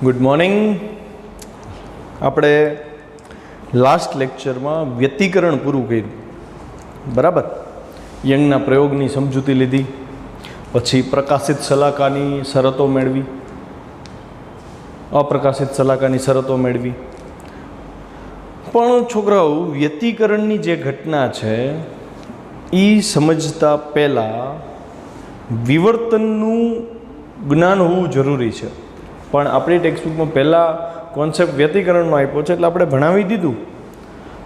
Good morning. આપણે last લેક્ચરમાં વ્યતિકરણ પૂરું કર્યું, બરાબર. યંગના પ્રયોગની સમજૂતી લીધી, પછી પ્રકાશિત શલાકાની શરતો મેળવી, અપ્રકાશિત શલાકાની શરતો મેળવી. પણ છોકરાઓ, વ્યતિકરણની જે ઘટના છે એ સમજતા પહેલાં વિવર્તનનું જ્ઞાન હોવું જરૂરી છે. પણ આપણી ટેક્સ્ટબુકમાં પહેલાં કોન્સેપ્ટ વ્યતિકરણનો આપ્યો છે એટલે આપણે ભણાવી દીધું.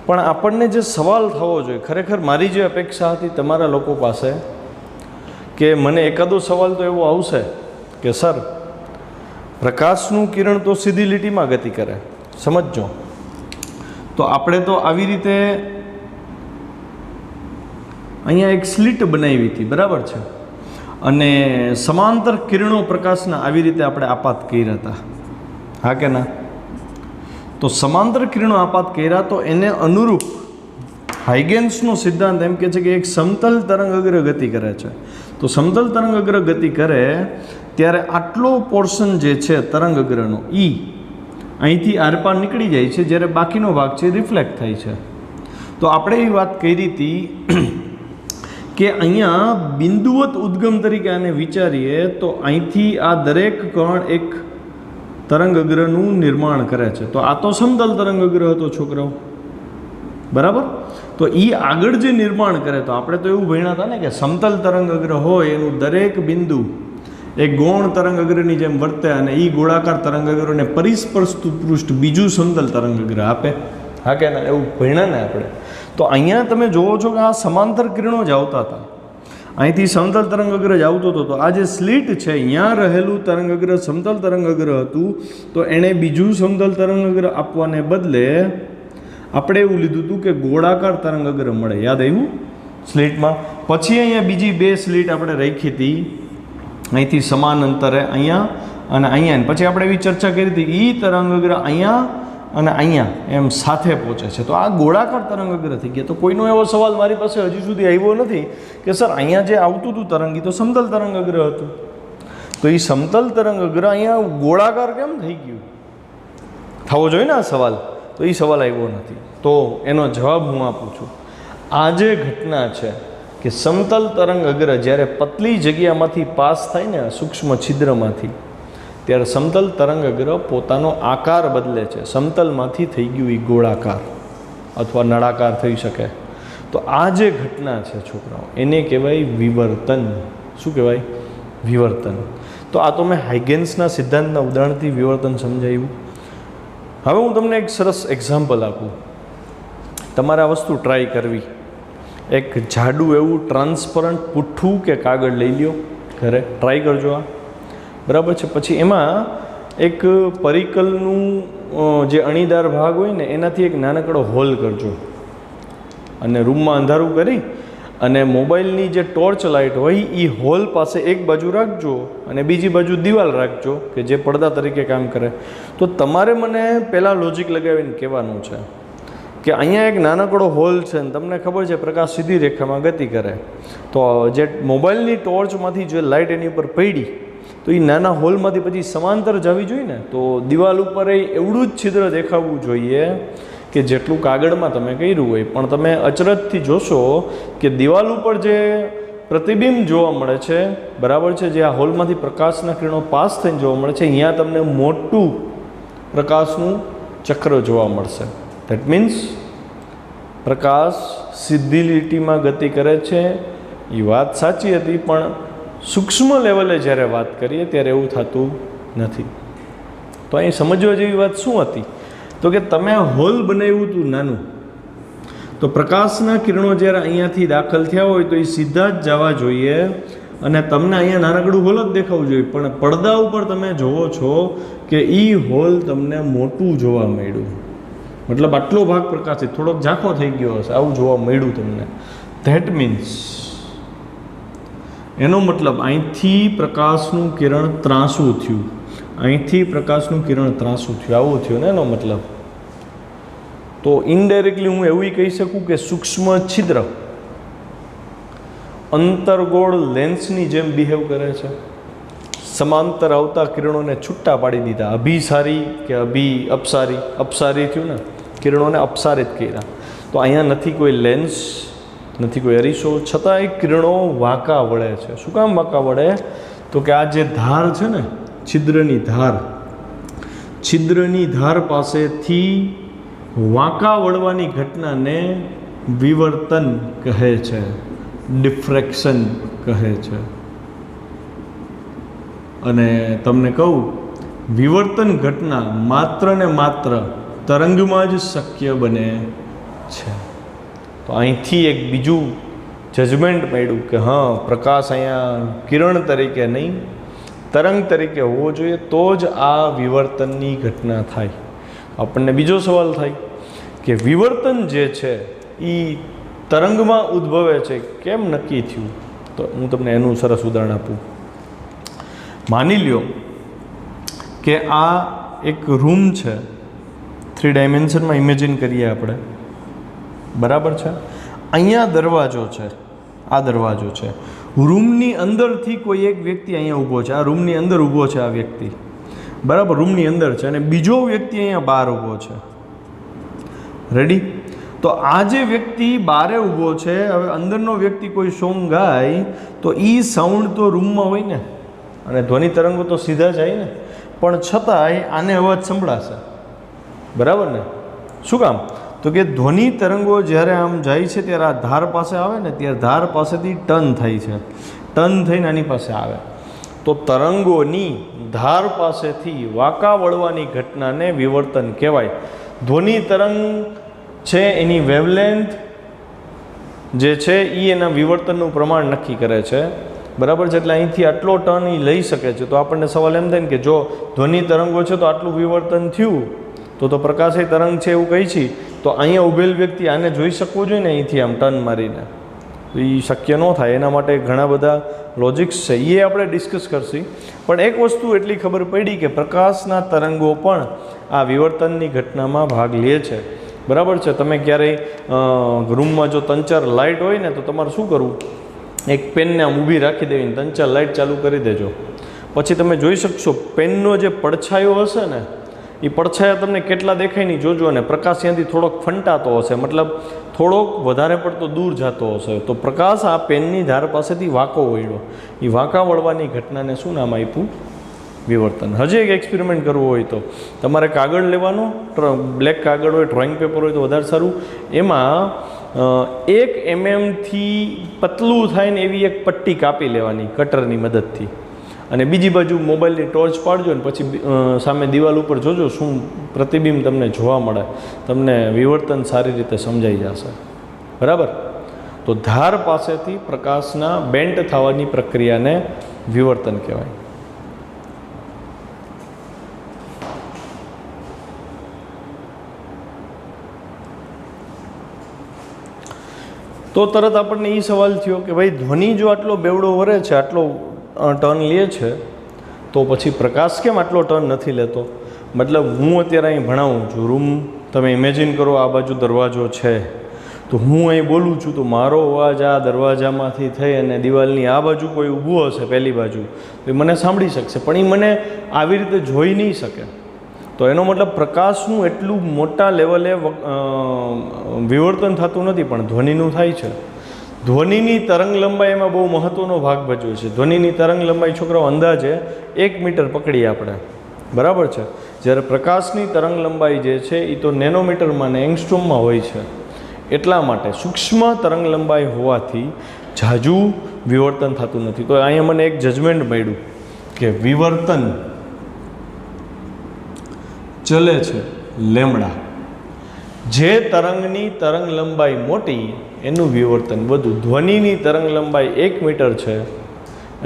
પણ આપણને જે સવાલ થવો જોઈએ, ખરેખર મારી જે અપેક્ષા હતી તમારા લોકો પાસે, કે મને એકાદો સવાલ તો એવો આવશે કે સર, પ્રકાશનું કિરણ તો સીધી લીટીમાં ગતિ કરે, સમજજો. તો આપણે તો આવી રીતે અહીંયા એક સ્લિટ બનાવી હતી, બરાબર છે, અને સમાંતર કિરણો પ્રકાશના આવી રીતે આપણે આપાત કર્યા હતા, હા કે ના? તો સમાંતર કિરણો આપાત કર્યા તો એને અનુરૂપ હાઇગેન્સનો સિદ્ધાંત એમ કહે છે કે એક સમતલ તરંગ અગ્ર ગતિ કરે છે. તો સમતલ તરંગ અગ્ર ગતિ કરે ત્યારે આટલો પોર્શન જે છે તરંગ અગ્રનો એ અહીંથી આરપાર નીકળી જાય છે, જ્યારે બાકીનો ભાગ છે રિફ્લેક્ટ થાય છે. તો આપણે એ વાત કરી હતી કે અહીંયા બિંદુવત ઉદ્ગમ તરીકે આને વિચારીએ તો અહીંથી આ દરેક કણ એક તરંગ અગ્રનું નિર્માણ કરે છે. તો આ તો સમતલ તરંગ અગ્ર હતો છોકરાઓ, બરાબર. તો એ આગળ જે નિર્માણ કરે, તો આપણે તો એવું ભણ્યા હતા ને કે સમતલ તરંગ અગ્ર હોય એનું દરેક બિંદુ એક ગૌણ તરંગ અગ્રની જેમ વર્તે અને એ ગોળાકાર તરંગ અગ્રને પરિસ્પર્શતું પૃષ્ઠ બીજું સમતલ તરંગ અગ્ર આપે, હા કે ના? એવું ભણ્યા ને આપણે. તો અહીંયા તમે જોવો છો કે આ સમાંતર કિરણો જ આવતા હતા, અહીંથી સમતલ તરંગ અગ્ર જ આવતો હતો. તો આ જે સ્લિટ છે, અહીંયા રહેલું તરંગ અગ્ર સમતલ તરંગ અગ્ર હતું, તો એણે બીજું સમતલ તરંગ અગ્ર આપવાને બદલે આપણે એવું લીધું હતું કે ગોળાકાર તરંગ અગ્ર મળે, યાદ આવ્યું સ્લિટમાં. પછી અહીંયા બીજી બે સ્લિટ આપણે રાખી હતી, અહીંથી સમાન અંતરે અહીંયા અને અહીંયા. પછી આપણે એવી ચર્ચા કરી હતી એ તરંગ અગ્ર અહીંયા અને અહીંયા એમ સાથે પહોંચે છે. તો આ ગોળાકાર તરંગ અગ્ર થઈ ગયા. તો કોઈનો એવો સવાલ મારી પાસે હજી સુધી આવ્યો નથી કે સર અહીંયા જે આવતું હતું તરંગ એ તો સમતલ તરંગ અગ્ર હતું, તો એ સમતલ તરંગ અગ્ર અહીંયા ગોળાકાર કેમ થઈ ગયું? થવો જોઈએ ને આ સવાલ. તો એ સવાલ આવ્યો નથી. તો એનો જવાબ હું આપું છું. આ જે ઘટના છે કે સમતલ તરંગ અગ્ર જ્યારે પતલી જગ્યામાંથી પાસ થાય ને સૂક્ષ્મ છિદ્રમાંથી, ત્યારે સમતલ તરંગ અગ્ર પોતાનો આકાર બદલે છે. સમતલમાંથી થઈ ગયું એ ગોળાકાર અથવા નળાકાર થઈ શકે. તો આ જે ઘટના છે છોકરાઓ, એને કહેવાય વિવર્તન. શું કહેવાય? વિવર્તન. તો આ તો મેં હાઇગેન્સના સિદ્ધાંતના ઉદાહરણથી વિવર્તન સમજાવ્યું. હવે હું તમને એક સરસ એક્ઝામ્પલ આપું. તમારે આ વસ્તુ ટ્રાય કરવી. એક જાડું એવું ટ્રાન્સપરન્ટ પુઠ્ઠું કે કાગળ લઈ લ્યો ઘરે, ટ્રાય કરજો આ, બરાબર છે. પછી એમાં એક પરિકલનું જે અણીદાર ભાગ હોય ને એનાથી એક નાનકડો હોલ કરજો, અને રૂમમાં અંધારું કરી અને મોબાઈલની જે ટોર્ચ લાઇટ હોય એ હોલ પાસે એક બાજુ રાખજો અને બીજી બાજુ દિવાલ રાખજો કે જે પડદા તરીકે કામ કરે. તો તમારે મને પહેલાં લોજિક લગાવીને કહેવાનું છે કે અહીંયા એક નાનકડો હોલ છે ને તમને ખબર છે પ્રકાશ સીધી રેખામાં ગતિ કરે. તો જે મોબાઈલની ટોર્ચમાંથી જે લાઇટ એની ઉપર પડી, તો એ નાના હોલમાંથી પછી સમાંતર જવી જોઈએ ને. તો દિવાલ ઉપર એવડું જ છિદ્ર દેખાવું જોઈએ કે જેટલું કાગળમાં તમે કર્યું હોય. પણ તમે અચરજથી જોશો કે દિવાલ ઉપર જે પ્રતિબિંબ જોવા મળે છે, બરાબર છે, જે આ હોલમાંથી પ્રકાશના કિરણો પાસ થઈને જોવા મળે છે, અહીંયા તમને મોટું પ્રકાશનું ચક્ર જોવા મળશે. ધેટ મીન્સ પ્રકાશ સીધી લીટીમાં ગતિ કરે છે. એ વાત સાચી હતી, પણ સૂક્ષ્મ લેવલે જ્યારે વાત કરીએ ત્યારે એવું થતું નથી. તો અહીં સમજવા જેવી વાત શું હતી? તો કે તમે હોલ બનાવ્યું હતું નાનું, તો પ્રકાશના કિરણો જ્યારે અહીંયાથી દાખલ થયા હોય તો એ સીધા જ જવા જોઈએ અને તમને અહીંયા નાનકડું હોલ જ દેખાવું જોઈએ. પણ પડદા ઉપર તમે જોવો છો કે એ હોલ તમને મોટું જોવા મળ્યું. મતલબ આટલો ભાગ પ્રકાશિત, થોડોક ઝાંખો થઈ ગયો હશે, આવું જોવા મળ્યું તમને. ધેટ મીન્સ એનો મતલબ અહીંથી પ્રકાશનું કિરણ ત્રાંસું થયું, અહીંથી પ્રકાશનું કિરણ ત્રાંસું થયું, આવું થયું ને એનો મતલબ. તો ઇનડાયરેક્ટલી હું એવું કહી શકું કે સૂક્ષ્મ છિદ્ર અંતર્ગોળ લેન્સની જેમ બિહેવ કરે છે. સમાંતર આવતા કિરણોને છૂટા પાડી દીધા, અભિસારી કે અપસારી થયું ને, કિરણોને અપસારિત કર્યા. તો અહીંયા નથી કોઈ લેન્સ, નથી કોઈ અરીસો, છતાં એ કિરણો વાંકા વળે છે. શું કામ વાંકા વળે? તો કે આ જે ધાર છે ને, છિદ્રની ધાર પાસેથી વાંકા વળવાની ઘટનાને વિવર્તન કહે છે, ડિફ્રેક્શન કહે છે. અને તમને કહું, વિવર્તન ઘટના માત્ર ને માત્ર તરંગમાં જ શક્ય બને છે. તો અહીંથી એક બીજું જજમેન્ટ મળ્યું કે હા, પ્રકાશ અહીંયા કિરણ તરીકે નહીં, તરંગ તરીકે હોવો જોઈએ, તો જ આ વિવર્તનની ઘટના થાય. આપણને બીજો સવાલ થાય કે વિવર્તન જે છે એ તરંગમાં ઉદ્ભવે છે, કેમ નક્કી થયું? તો હું તમને એનું સરસ ઉદાહરણ આપું. માની લ્યો કે આ એક રૂમ છે, 3 ડાયમેન્શનમાં ઇમેજિન કરીએ આપણે, બરાબર છે. અહીંયા દરવાજો છે, આ દરવાજો છે. રૂમની અંદરથી કોઈ એક વ્યક્તિ અહીંયા ઊભો છે, આ રૂમની અંદર ઊભો છે આ વ્યક્તિ, બરાબર, રૂમની અંદર છે, અને બીજો વ્યક્તિ અહીંયા બહાર ઊભો છે. રેડી? તો આ જે વ્યક્તિ બારે ઊભો છે, હવે અંદરનો વ્યક્તિ કોઈ સોંગ ગાય તો એ સાઉન્ડ તો રૂમમાં હોય ને, અને ધ્વનિ તરંગો તો સીધા જાય ને, પણ છતાંય આને અવાજ સંભળાશે, બરાબર ને? શું કામ? તો કે ધ્વનિ તરંગો જ્યારે આમ જાય છે ત્યારે આ ધાર પાસે આવે ને, ત્યારે ધાર પાસેથી ટર્ન થાય છે, ટર્ન થઈને આની પાસે આવે. તો તરંગોની ધાર પાસેથી વાંકા વળવાની ઘટનાને વિવર્તન કહેવાય. ધ્વનિ તરંગ છે એની વેવલેન્થ જે છે એ એના વિવર્તનનું પ્રમાણ નક્કી કરે છે, બરાબર છે? એટલે અહીંથી આટલો ટર્ન એ લઈ શકે છે. તો આપણને સવાલ એમ થાય ને કે જો ધ્વનિ તરંગો છે તો આટલું વિવર્તન થયું, તો પ્રકાશી તરંગ છે એવું કહી છે, તો અહીંયા ઊભેલ વ્યક્તિ આને જોઈ શકવું જોઈએ ને અહીંથી આમ ટર્ન મારીને. એ શક્ય ન થાય. એના માટે ઘણા બધા લોજિક્સ છે, એ આપણે ડિસ્કસ કરશી. પણ એક વસ્તુ એટલી ખબર પડી કે પ્રકાશના તરંગો પણ આ વિવર્તનની ઘટનામાં ભાગ લે છે, બરાબર છે? તમે ક્યારેય રૂમમાં જો 3-4 લાઇટ હોય ને, તો તમારે શું કરવું? એક પેનને આમ ઊભી રાખી દેવી, 3-4 લાઇટ ચાલુ કરી દેજો. પછી તમે જોઈ શકશો પેનનો જે પડછાયો હશે ને, એ પડછાયા તમને કેટલા દેખાય નહીં જોજો, અને પ્રકાશ ત્યાંથી થોડોક ફંટાતો હશે, મતલબ થોડોક વધારે પડતો દૂર જતો હશે. તો પ્રકાશ આ પેનની ધાર પાસેથી વાંકો વળ્યો. એ વાંકા વળવાની ઘટનાને શું નામ આપ્યું? વિવર્તન. હજી એક એક્સપેરિમેન્ટ કરવો હોય તો તમારે કાગળ લેવાનો, બ્લેક કાગળ હોય, ડ્રોઈંગ પેપર હોય તો વધારે સારું. એમાં 1 mm થી પતલું થાય ને એવી એક પટ્ટી કાપી લેવાની કટરની મદદથી, અને બીજી બાજુ મોબાઈલની ટોર્ચ પાડજો ને પછી સામે દિવાલ ઉપર જોજો શું પ્રતિબિંબ તમને જોવા મળે. તમને વિવર્તન સારી રીતે સમજાઈ જશે, બરાબર? તો ધાર પાસેથી પ્રકાશના બેન્ટ થવાની પ્રક્રિયાને વિવર્તન કહેવાય. તો તરત આપણને એ સવાલ થયો કે ભાઈ ધ્વનિ જો આટલો બેવડો વરે છે, આટલો ટર્ન લે છે, તો પછી પ્રકાશ કેમ આટલો ટર્ન નથી લેતો? મતલબ હું અત્યારે અહીં ભણાવું છું, રૂમ તમે ઇમેજિન કરો, આ બાજુ દરવાજો છે, તો હું અહીં બોલું છું, તો મારો અવાજ આ દરવાજામાંથી થઈ અને દિવાલની આ બાજુ કોઈ ઊભું હશે પહેલી બાજુ, તો એ મને સાંભળી શકશે, પણ એ મને આવી રીતે જોઈ નહીં શકે. તો એનો મતલબ પ્રકાશનું એટલું મોટા લેવલે વિવર્તન થતું નથી, પણ ધ્વનિનું થાય છે. ધ્વનિની તરંગ લંબાઈ એમાં બહુ મહત્ત્વનો ભાગ ભજવે છે. ધ્વનિની તરંગ લંબાઈ છોકરાઓ અંદાજે 1 મીટર પકડીએ આપણે, બરાબર છે? જ્યારે પ્રકાશની તરંગ લંબાઈ જે છે એ તો નેનોમીટરમાં ને એંગસ્ટ્રોમમાં હોય છે. એટલા માટે સૂક્ષ્મ તરંગ લંબાઈ હોવાથી ઝાઝુ વિવર્તન થતું નથી. તો અહીંયા મને એક જજમેન્ટ મળ્યું કે વિવર્તન ચલે છે લેમડા. જે તરંગની તરંગ લંબાઈ મોટી એનું વિવર્તન વધુ. ધ્વનિની તરંગ લંબાઈ 1 મીટર છે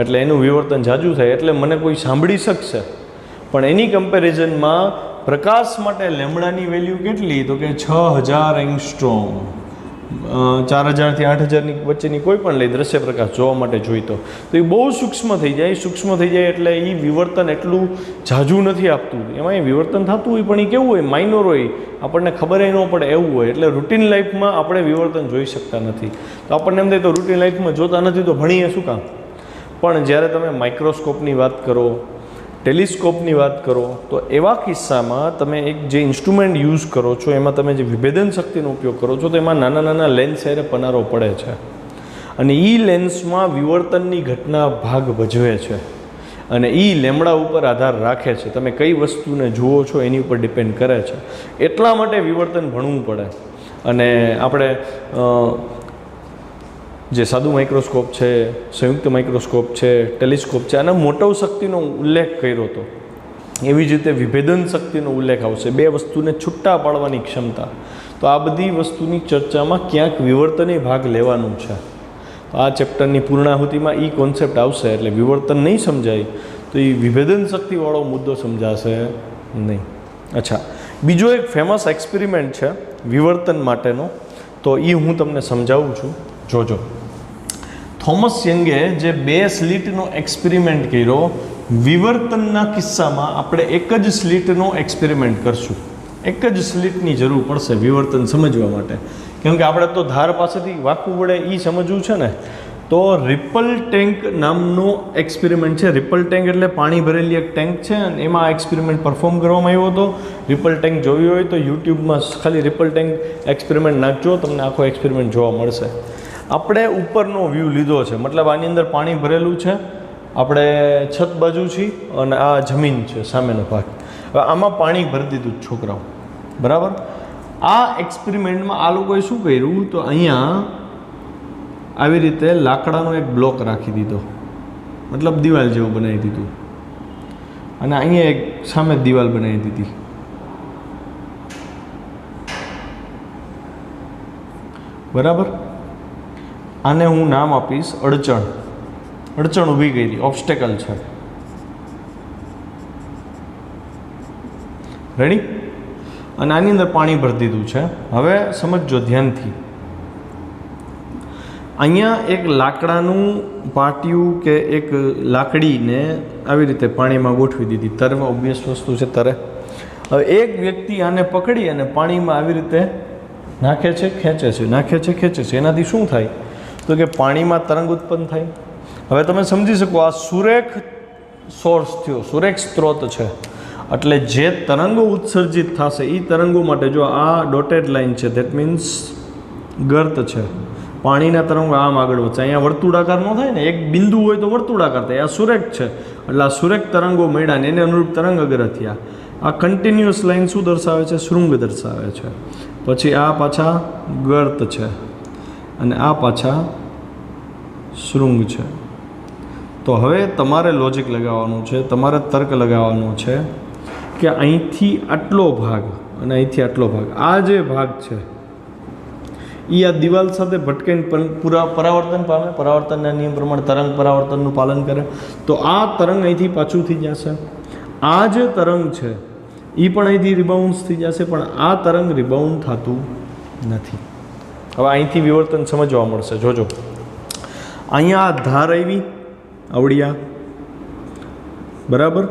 એટલે એનું વિવર્તન ઝાઝું થાય, એટલે મને કોઈ સાંભળી શકશે. પણ એની કમ્પેરિઝનમાં પ્રકાશ માટે લેમડાની વેલ્યુ કેટલી? તો કે 6000 એંગસ્ટ્રોમ. 4000 થી 8000ની વચ્ચેની કોઈ પણ લઈ દ્રશ્ય પ્રકાશ જોવા માટે જોઈતો, તો એ બહુ સૂક્ષ્મ થઈ જાય. સૂક્ષ્મ થઈ જાય એટલે એ વિવર્તન એટલું ઝાઝું નથી આપતું. એમાં એ વિવર્તન થતું હોય પણ એ કેવું હોય? માઇનોર હોય, આપણને ખબર ન પડે એવું હોય. એટલે રૂટીન લાઈફમાં આપણે વિવર્તન જોઈ શકતા નથી. તો આપણને એમ થાય તો રૂટીન લાઈફમાં જોતા નથી તો ભણીએ શું કામ? પણ જ્યારે તમે માઇક્રોસ્કોપની વાત કરો, ટેલિસ્કોપની વાત કરો, તો એવા કિસ્સામાં તમે એક જે ઇન્સ્ટ્રુમેન્ટ યુઝ કરો છો એમાં તમે જે વિભેદન શક્તિનો ઉપયોગ કરો છો તો એમાં નાના નાના લેન્સ હારે પનારો પડે છે અને એ લેન્સમાં વિવર્તનની ઘટના ભાગ ભજવે છે અને એ લેમડા ઉપર આધાર રાખે છે. તમે કઈ વસ્તુને જુઓ છો એની ઉપર ડિપેન્ડ કરે છે. એટલા માટે વિવર્તન ભણવું પડે. અને આપણે જે સાદું માઇક્રોસ્કોપ છે, સંયુક્ત માઇક્રોસ્કોપ છે, ટેલિસ્કોપ છે, આના મોટો શક્તિનો ઉલ્લેખ કર્યો હતો. એવી જ રીતે વિભેદન શક્તિનો ઉલ્લેખ આવશે, બે વસ્તુને છૂટા પાડવાની ક્ષમતા. તો આ બધી વસ્તુની ચર્ચામાં ક્યાંક વિવર્તનનો ભાગ લેવાનું છે. તો આ ચેપ્ટરની પૂર્ણાહુતિમાં એ કોન્સેપ્ટ આવશે એટલે વિવર્તન નહીં સમજાય તો એ વિભેદન શક્તિવાળો મુદ્દો સમજાશે નહીં. અચ્છા, બીજો એક ફેમસ એક્સપેરિમેન્ટ છે વિવર્તન માટેનો, તો એ હું તમને સમજાવું છું, જોજો. થોમસ યંગે જે 2 સ્લિટનો એક્સપેરિમેન્ટ કર્યો, વિવર્તનના કિસ્સામાં આપણે એક જ સ્લિટનો એક્સપેરિમેન્ટ કરશું. એક જ સ્લિટની જરૂર પડશે વિવર્તન સમજવા માટે, કેમ કે આપણે તો ધાર પાસેથી વાંકવું પડે એ સમજવું છે ને. તો રિપલ ટેન્ક નામનો એક્સપેરિમેન્ટ છે. રિપલ ટેન્ક એટલે પાણી ભરેલી એક ટેન્ક છે અને એમાં આ એક્સપેરિમેન્ટ પરફોર્મ કરવામાં આવ્યો હતો. રિપલ ટેન્ક જોવી હોય તો યુટ્યુબમાં ખાલી રિપલ ટેન્ક એક્સપેરિમેન્ટ નાખજો, તમને આખો એક્સપેરિમેન્ટ જોવા મળશે. આપણે ઉપરનો વ્યૂ લીધો છે, મતલબ આની અંદર પાણી ભરેલું છે, આપણે છત બાજુ છીએ અને આ જમીન છે સામેનો ભાગ. હવે આમાં પાણી ભરી દીધું છોકરાઓ, બરાબર. આ એક્સપેરિમેન્ટમાં આ લોકોએ શું કર્યું, તો અહીંયા આવી રીતે લાકડાનો એક બ્લોક રાખી દીધો, મતલબ દિવાલ જેવું બનાવી દીધું, અને અહીંયા એક સામે દિવાલ બનાવી દીધી, બરાબર. આને હું નામ આપીશ અડચણ. અડચણ ઊભી કરી, ઓબ્સ્ટેકલ છે. રેડી? અને આની અંદર પાણી ભરી દીધું છે. હવે સમજજો ધ્યાનથી. અહીંયા એક લાકડાનું પાટિયું કે એક લાકડીને આવી રીતે પાણીમાં ગોઠવી દીધી. તરે ઓબ્વિયસ વસ્તુ છે, તરે. હવે એક વ્યક્તિ આને પકડી અને પાણીમાં આવી રીતે નાખે છે, ખેંચે છે, નાખે છે, ખેંચે છે. એનાથી શું થાય, તો કે પાણીમાં તરંગ ઉત્પન્ન થાય. હવે તમે સમજી શકો આ સુરેખ સોર્સ થયો, સુરેખ સ્ત્રોત છે. એટલે જે તરંગો ઉત્સર્જિત થશે એ તરંગો માટે જો આ ડોટેડ લાઇન છે, ધેટ મીન્સ ગર્ત છે. પાણીના તરંગો આમ આગળ વધશે. અહીંયા વર્તુળાકાર ન થાય ને, એક બિંદુ હોય તો વર્તુળાકાર થાય. આ સુરેખ છે એટલે આ સુરેખ તરંગો મળ્યા ને એને અનુરૂપ તરંગ અગ્ર થયા. આ કન્ટિન્યુઅસ લાઇન શું દર્શાવે છે, શૃંગ દર્શાવે છે. પછી આ પાછા ગર્ત છે અને આ પાછા શૃંગ છે. તો હવે તમારે લોજિક લગાવવાનું છે, તમારે તર્ક લગાવવાનો છે કે અહીંથી આટલો ભાગ અને અહીંથી આટલો ભાગ, આ જે ભાગ છે એ આ દિવાલ સાથે ભટકાઈને પૂરા પરાવર્તન પામે. પરાવર્તનના નિયમ પ્રમાણે તરંગ પરાવર્તનનું પાલન કરે. તો આ તરંગ અહીંથી પાછું થઈ જશે. આ જે તરંગ છે એ પણ અહીંથી રિબાઉન્સ થઈ જશે, પણ આ તરંગ રિબાઉન્ડ થતું નથી. હવે અહીંથી વિવર્તન સમજવા મળશે, જોજો. અહીંયા આ ધાર આવી આવડિયા, બરાબર.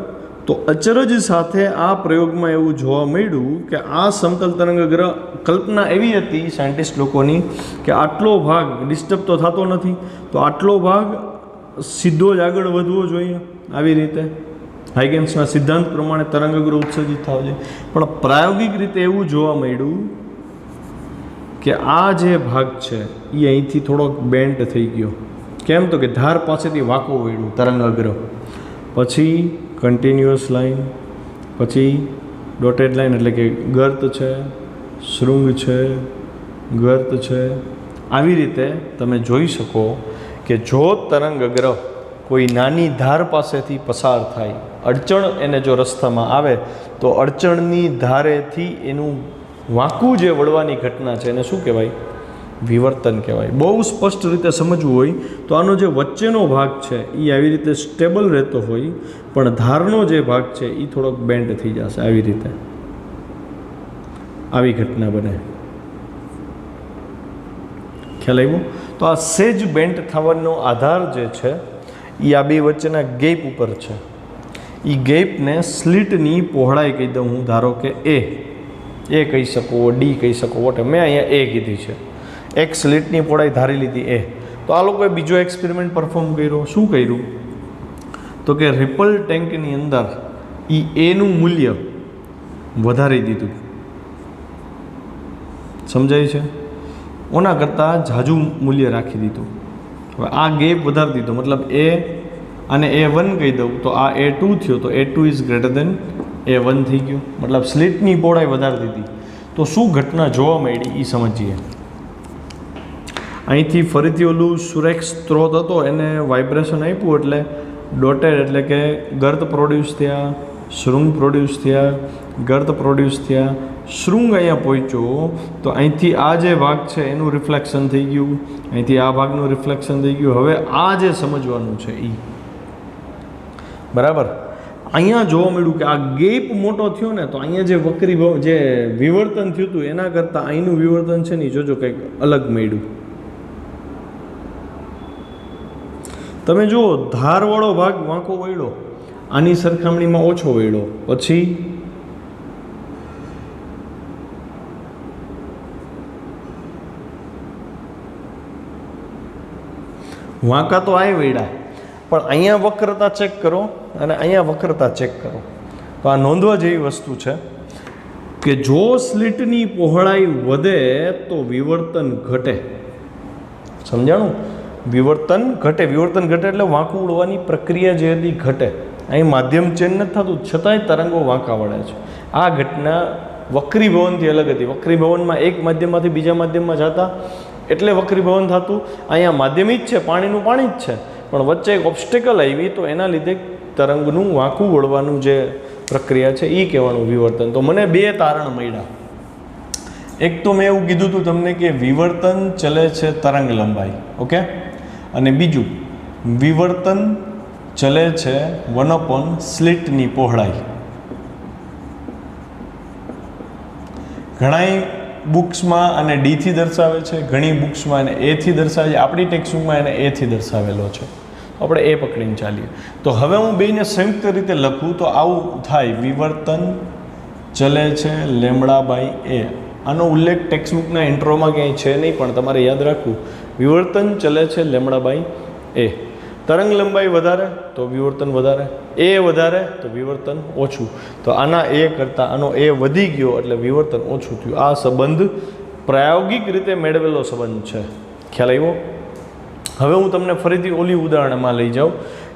તો અચરજ સાથે આ પ્રયોગમાં એવું જોવા મળ્યું કે આ સમતલ તરંગગ્રહ, કલ્પના એવી હતી સાયન્ટિસ્ટ લોકોની કે આટલો ભાગ ડિસ્ટર્બ તો થતો નથી, તો આટલો ભાગ સીધો જ આગળ વધવો જોઈએ. આવી રીતે હાઇગેન્સના સિદ્ધાંત પ્રમાણે તરંગગ્રહ ઉત્સર્જિત થવો જોઈએ. પણ પ્રાયોગિક રીતે એવું જોવા મળ્યું કે આ જે ભાગ છે એ અહીંથી થોડોક બેન્ટ થઈ ગયો. કેમ, તો કે ધાર પાસેથી વાંકો વળ્યું તરંગગ્રહ. પછી કન્ટિન્યુઅસ લાઇન, પછી ડોટેડ લાઇન, એટલે કે ગર્ત છે, શૃંગ છે, ગર્ત છે. આવી રીતે તમે જોઈ શકો કે જો તરંગગ્રહ કોઈ નાની ધાર પાસેથી પસાર થાય, અડચણ એને જો રસ્તામાં આવે તો અડચણની ધારેથી એનું વાંકું જે વળવાની ઘટના છે એને શું કહેવાય, વિવર્તન કહેવાય. બહુ સ્પષ્ટ રીતે સમજવું હોય તો આનો જે વચ્ચેનો ભાગ છે એ આવી રીતે સ્ટેબલ રહેતો હોય, પણ ધારનો જે ભાગ છે એ થોડોક બેન્ડ થઈ જશે. આવી રીતે આવી ઘટના બને. ખ્યાલ આવ્યો? તો આ સેજ બેન્ટ થવાનો આધાર જે છે એ આ બે વચ્ચેના ગેપ ઉપર છે. એ ગેપને સ્લિટની પહોળાઈ કહી દઉં હું. ધારો કે એ કહી શકો, ડી કહી શકો, વોટ. મેં અહીંયા એ કીધી છે. એક સ્લિટની પહોળાઈ ધારી લીધી એ. તો આ લોકોએ બીજો એક્સપેરિમેન્ટ પરફોર્મ કર્યો. શું કર્યું? તો કે રિપલ ટેન્કની અંદર એનું મૂલ્ય વધારી દીધું. સમજાય છે? ઓના કરતાં ઝાઝું મૂલ્ય રાખી દીધું. હવે આ ગેપ વધારી દીધો, મતલબ અને A1 કહી દઉં તો આ A2 થયો, તો A2 is greater than A1 થઈ ગયું. મતલબ સ્લિટની પહોળાઈ વધારી દીધી. તો શું ઘટના જોવા મળી એ સમજીએ. અહીંથી ફરીથી ઓલું સુરેખ સ્ત્રોત હતો એને વાઇબ્રેશન આપ્યું એટલે ડોટેડ એટલે કે ગર્ત પ્રોડ્યુસ થયા, શૃંગ પ્રોડ્યુસ થયા, ગર્ત પ્રોડ્યુસ થયા, શૃંગ અહીંયા પહોંચ્યો તો અહીંથી આ જે ભાગ છે એનું રિફ્લેક્શન થઈ ગયું, અહીંથી આ ભાગનું રિફ્લેક્શન થઈ ગયું. હવે આ જે સમજવાનું છે એ બરાબર. અહીંયા જોવા મળ્યું કે આ ગેપ મોટો થયો ને તો અહીંયા જે જે વિવર્તન થયું હતું એના કરતાં અહીંનું વિવર્તન છે ને જોજો કંઈક અલગ મળ્યું. તમે જુઓ ધારવાળો ભાગ વાંકો વળ્યો, આની સરખામણીમાં ઓછો વળ્યો. પછી વાંકા તો આ વળ્યા, પણ અહીંયા વક્રતા ચેક કરો અને અહીંયા વક્રતા ચેક કરો. તો આ નોંધવા જેવી વસ્તુ છે કે જો સ્લિટની પહોળાઈ વધે તો વિવર્તન ઘટે. સમજાણું? વિવર્તન ઘટે. વિવર્તન ઘટે એટલે વાંકું ઉડવાની પ્રક્રિયા જે હતી ઘટે. અહીં માધ્યમ ચેન્જ નથી થતું છતાંય તરંગો વાંકા વળે છે. આ ઘટના વક્રીભવનથી અલગ હતી. વક્રીભવનમાં એક માધ્યમમાંથી બીજા માધ્યમમાં જતા એટલે વક્રીભવન થતું. અહીંયા માધ્યમ જ છે, પાણીનું પાણી જ છે, પણ વચ્ચે એક ઓબ્સ્ટેકલ આવી તો એના લીધે તરંગનું વાંકું વળવાનું જે પ્રક્રિયા છે એ કહેવાનું વિવર્તન. તો મને બે તારણ મળ્યા. એક તો મેં એવું કીધું હતું તમને કે વિવર્તન ચલે છે તરંગ લંબાઈ, ઓકે, અને બીજું વિવર્તન ચલે છે 1/, સ્લિટની પહોળાઈ. ઘણા બુક્સમાં આને ડીથી દર્શાવે છે, ઘણી બુક્સમાં એને એથી દર્શાવે છે. આપણી ટેક્સ્ટબુકમાં એને એથી દર્શાવેલો છે. આપણે એ પકડીને ચાલીએ. તો હવે હું બેને સંયુક્ત રીતે લખું તો આવું થાય: વિવર્તન ચલે છે λ/a. આનો ઉલ્લેખ ટેક્સ્ટબુકના ઇન્ટ્રોમાં ક્યાંય છે નહીં, પણ તમારે યાદ રાખવું વિવર્તન ચલે છે λ/a. તરંગ લંબાઈ વધારે તો વિવર્તન વધારે, એ વધારે તો વિવર્તન ઓછું. તો આના એ કરતાં આનો એ વધી ગયો એટલે વિવર્તન ઓછું થયું. આ સંબંધ પ્રાયોગિક રીતે મેળવેલો સંબંધ છે. ખ્યાલ આવ્યો? હવે હું તમને ફરીથી ઓલી ઉદાહરણમાં લઈ જાઉં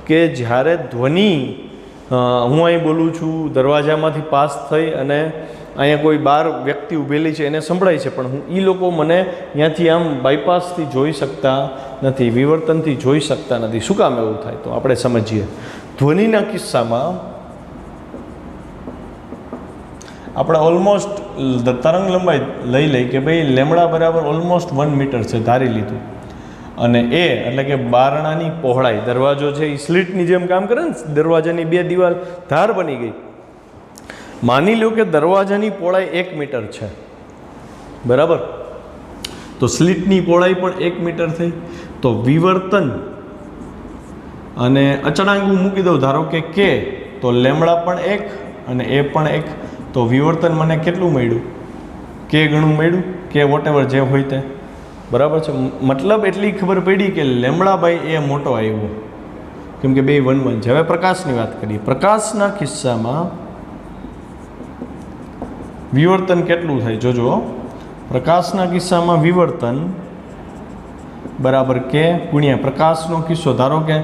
કે જ્યારે ધ્વનિ હું અહીં બોલું છું, દરવાજામાંથી પાસ થઈ અને અહીંયા કોઈ બહાર વ્યક્તિ ઊભેલી છે એને સંભળાય છે, પણ એ લોકો મને ત્યાંથી આમ બાયપાસથી જોઈ શકતા નથી, વિવર્તનથી જોઈ શકતા નથી. શું કામ એવું થાય? તો આપણે સમજીએ. ધ્વનિના કિસ્સામાં આપણે ઓલમોસ્ટ તરંગ લંબાઈ લઈ લઈ કે ભાઈ λ બરાબર ઓલમોસ્ટ 1 મીટર છે, ધારી લીધું. અને એ એટલે કે બારણાની પહોળાઈ, દરવાજો છે એ સ્લિટની જેમ કામ કરે ને, દરવાજાની બે દિવાલ ધાર બની ગઈ. માની લો કે દરવાજાની પહોળાઈ 1 મીટર છે, બરાબર? તો સ્લિટની પહોળાઈ પણ 1 મીટર થઈ. તો વિવર્તન અને અચળાંક હું મૂકી દઉં, ધારો કે કે, તો λ પણ 1 અને એ પણ 1. તો વિવર્તન મને કેટલું મળ્યું? કે ગણું મળ્યું, કે વોટેવર જે હોય તે, બરાબર છે? મતલબ એટલી ખબર પડી કે λ/a મોટો આવ્યો, કેમ કે બે 1/1 છે. હવે પ્રકાશની વાત કરીએ. પ્રકાશના કિસ્સામાં વિવર્તન કેટલું થાય જોજો. પ્રકાશના કિસ્સામાં વિવર્તન બરાબર કે ગુણ્યા પ્રકાશનો કિસ્સો. ધારો કે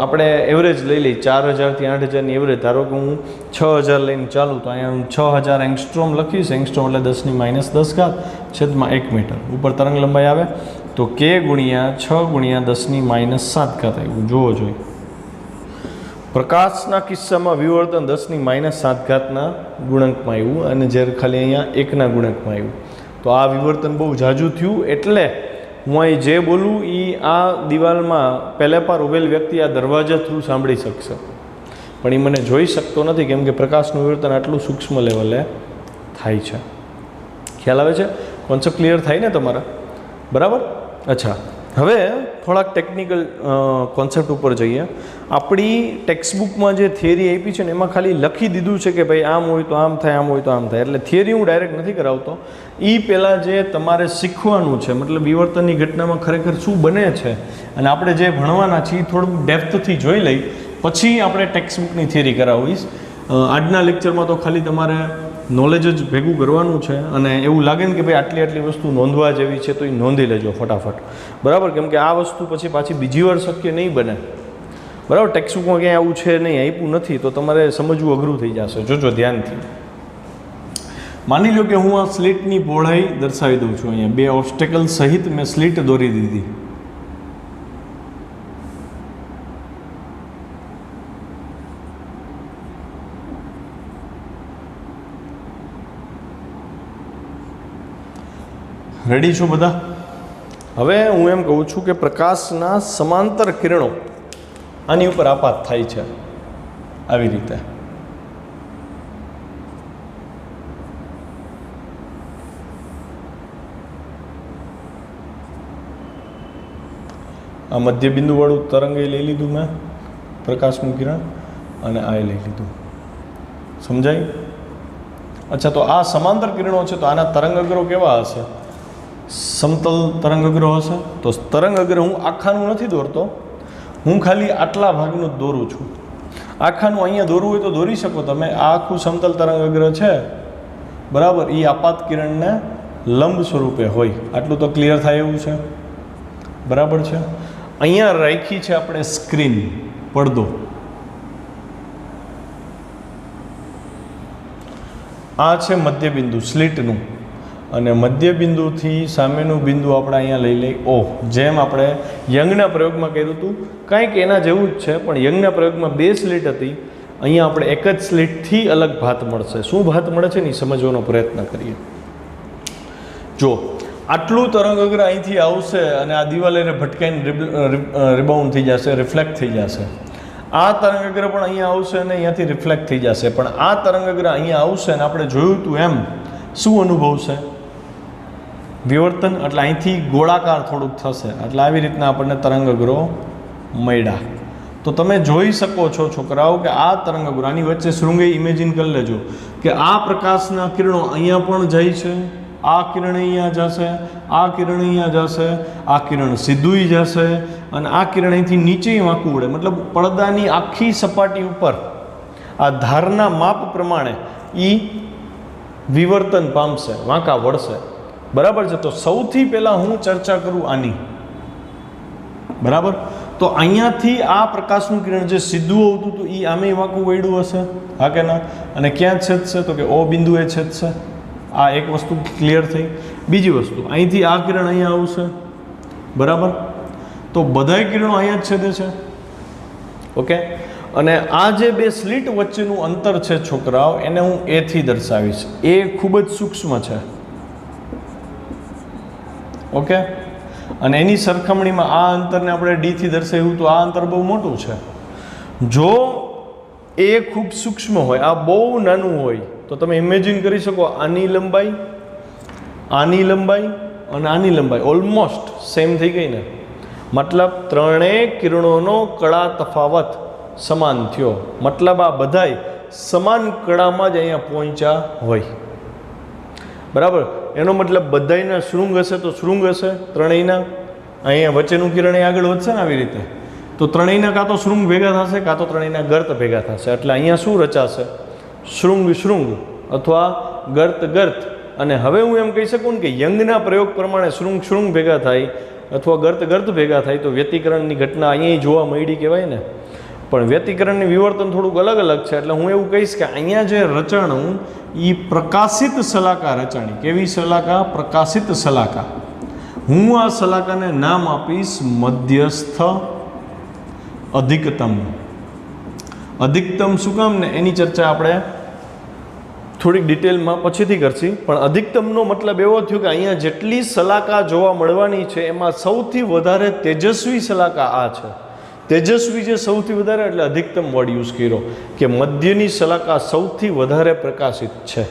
આપણે એવરેજ લઈ લઈએ 4000 થી 8000ની એવરેજ. ધારો કે હું 6000 લઈને ચાલું તો અહીંયા હું 6000 એંગસ્ટ્રોમ લખીશ. એંગસ્ટ્રોમ એટલે 10⁻10 છેદમાં 1 મીટર. ઉપર તરંગ લંબાઈ આવે તો કે ગુણ્યા 6 × 10⁻7 આવ્યું. જોવો જોઈએ. પ્રકાશના કિસ્સામાં વિવર્તન 10⁻7ના ગુણકમાં આવ્યું અને જ્યારે ખાલી અહીંયા 1ના ગુણકમાં આવ્યું. તો આ વિવર્તન બહુ ઝાઝું થયું. એટલે હું અહીં જે બોલું એ આ દિવાલમાં પહેલા પાર ઉભેલ વ્યક્તિ આ દરવાજા થ્રુ સાંભળી શકશે, પણ એ મને જોઈ શકતો નથી, કેમ કે પ્રકાશનું વિવર્તન આટલું સૂક્ષ્મ લેવલે થાય છે. ખ્યાલ આવે છે? કોન્સેપ્ટ ક્લિયર થાય ને તમારા? બરાબર. અચ્છા, હવે થોડાક ટેકનિકલ કોન્સેપ્ટ ઉપર જઈએ. આપણી ટેક્સ્ટબુકમાં જે થિયરી આપી છે ને એમાં ખાલી લખી દીધું છે કે ભાઈ આમ હોય તો આમ થાય, આમ હોય તો આમ થાય. એટલે થિયરી હું ડાયરેક્ટ નથી કરાવતો. એ પહેલાં જે તમારે શીખવાનું છે, મતલબ વિવર્તનની ઘટનામાં ખરેખર શું બને છે અને આપણે જે ભણવાના છીએ થોડુંક ડેપ્થથી જોઈ લઈ પછી આપણે ટેક્સ્ટબુકની થિયરી કરાવીશ. આજના લેક્ચરમાં તો ખાલી તમારે નોલેજ જ ભેગું કરવાનું છે અને એવું લાગે ને કે ભાઈ આટલી વસ્તુ નોંધવા જેવી છે તો એ નોંધી લેજો ફટાફટ, બરાબર? કેમ કે આ વસ્તુ પછી પાછી બીજી વાર શક્ય નહીં બને, બરાબર? ટેક્સ્ટબુકમાં ક્યાંય આવું છે નહીં, આપ્યું નથી, તો તમારે સમજવું અઘરું થઈ જશે. જોજો ધ્યાનથી. માની લો કે હું આ સ્લીટની પહોળાઈ દર્શાવી દઉં છું. અહીંયા 2 ઓબ્સ્ટેકલ સહિત મેં સ્લીટ દોરી દીધી. રેડી છો બધા? હવે હું એમ કહું છું કે પ્રકાશના સમાંતર કિરણો આની ઉપર આપાત થાય છે આવી રીતે. આ મધ્યબિંદુવાળું તરંગે લઈ લીધું મેં, પ્રકાશનું કિરણ, અને આ લઈ લીધું. સમજાય? અચ્છા, તો આ સમાંતર કિરણો છે તો આના તરંગઅગ્રો કેવા હશે? સમતલ તરંગઅગ્ર હશે. તો તરંગઅગ્ર હું આખાનું નથી દોરતો, હું ખાલી આટલા ભાગનું જ દોરું છું. આખાનું અહીંયા દોરવું હોય તો દોરી શકો તમે. આ આખું સમતલ તરંગઅગ્ર છે, બરાબર? એ આપાત કિરણને લંબ સ્વરૂપે હોય. આટલું તો ક્લિયર થાય એવું છે, બરાબર છે? અહીંયા રાખી છે આપણે સ્ક્રીન, પડદો. આ છે મધ્યબિંદુ સ્લીટનું, અને મધ્યબિંદુથી સામેનું બિંદુ આપણે અહીંયા લઈ લઈ O. જેમ આપણે યંગના પ્રયોગમાં કર્યું હતું, કંઈક એના જેવું જ છે, પણ યંગના પ્રયોગમાં 2 સ્લીટ હતી. અહીંયા આપણે એક જ સ્લીટથી અલગ ભાત મળશે. શું ભાત મળે છે ને એ સમજવાનો પ્રયત્ન કરીએ. જો આટલું તરંગઅગ્ર અહીંથી આવશે અને આ દિવાલે ભટકાઈને રિબાઉન્ડ થઈ જશે, રિફ્લેક્ટ થઈ જશે. આ તરંગઅગ્ર પણ અહીંયા આવશે અને અહીંયાથી રિફ્લેક્ટ થઈ જશે. પણ આ તરંગઅગ્ર અહીંયા આવશે અને આપણે જોયું હતું એમ શું અનુભવશે? વિવર્તન. એટલે અહીંથી ગોળાકાર થોડુંક થશે. એટલે આવી રીતના આપણને તરંગઅગ્રો મળ્યા. તો તમે જોઈ શકો છો છોકરાઓ કે આ તરંગઅગ્રો, આની વચ્ચે શૃંગે ઇમેજિન કરી લેજો કે આ પ્રકાશના કિરણો અહીંયા પણ જાય છે, આ કિરણ અહીંયા જશે, આ કિરણ અહીંયા જશે, આ કિરણ સીધું જશે, અને આ કિરણ અહીંથી નીચે વાંકું ઉડે. મતલબ પડદાની આખી સપાટી ઉપર આ ધારના માપ પ્રમાણે એ વિવર્તન પામશે, વાંકા વળશે, બરાબર છે? તો સૌથી પહેલાં હું ચર્ચા કરું આની, બરાબર? તો અહીંયાથી આ પ્રકાશનું કિરણ જે સીધું આવતું હતું એ આમે વાંકું વળ્યું હશે, હા કે ના? અને ક્યાં છેદશે? તો કે O બિંદુએ છેદશે. આ એક વસ્તુ ક્લિયર થઈ. બીજી વસ્તુ, અહીંથી આ કિરણ અહીંયા આવશે, બરાબર? તો બધાય કિરણો અહીંયા જ છેદે છે, ઓકે? અને આ જે 2 સ્લીટ વચ્ચેનું અંતર છે છોકરાઓ, એને હું A થી દર્શાવીશ. એ ખૂબ જ સૂક્ષ્મ છે, ઓકે? અને એની સરખામણીમાં આ અંતરને આપણે D થી દર્શાવ્યું તો આ અંતર બહુ મોટું છે. જો એ ખૂબ સૂક્ષ્મ હોય, આ બહુ નાનું હોય, તો તમે ઇમેજિન કરી શકો આની લંબાઈ અને આની લંબાઈ ઓલમોસ્ટ સેમ થઈ ગઈ ને. મતલબ ત્રણેય કિરણોનો કળા તફાવત સમાન થયો. મતલબ આ બધાય સમાન કળામાં જ અહીંયા પહોંચ્યા હોય, બરાબર? એનો મતલબ બધાયના શૃંગ હશે તો શૃંગ હશે ત્રણેયના. અહીંયા વચ્ચેનું કિરણ આગળ વધશે ને આવી રીતે, તો ત્રણેયના કાં તો શૃંગ ભેગા થશે, કાં તો ત્રણેયના ગર્ત ભેગા થશે. એટલે અહીંયા શું રચાશે? શૃંગ અથવા ગર્ત. અને હવે હું એમ કહી શકું ને કે યંગના પ્રયોગ પ્રમાણે શૃંગ ભેગા થાય અથવા ગર્ત ભેગા થાય તો વ્યતિકરણની ઘટના અહીંયા જોવા મળી કહેવાય ને. પણ વ્યતિકરણની વિવર્તન થોડુંક અલગ છે. એટલે હું એવું કહીશ કે અહીંયા જે રચાણું એ પ્રકાશિત શલાકા રચાણી. કેવી શલાકા? પ્રકાશિત શલાકા. હું આ શલાકાને નામ આપીશ મધ્યસ્થ અધિકતમ. અધિકતમ શું કામ ને એની ચર્ચા આપણે થોડીક ડિટેલમાં પછીથી કરશી. પણ અધિકતમનો મતલબ એવો થયો કે અહીંયા જેટલી શલાકા જોવા મળવાની છે એમાં સૌથી વધારે તેજસ્વી શલાકા આ છે. તેજસ્વી જે સૌથી વધારે, એટલે અધિકતમ વર્ડ યુઝ કર્યો કે મધ્યની શલાકા સૌથી વધારે પ્રકાશિત છે.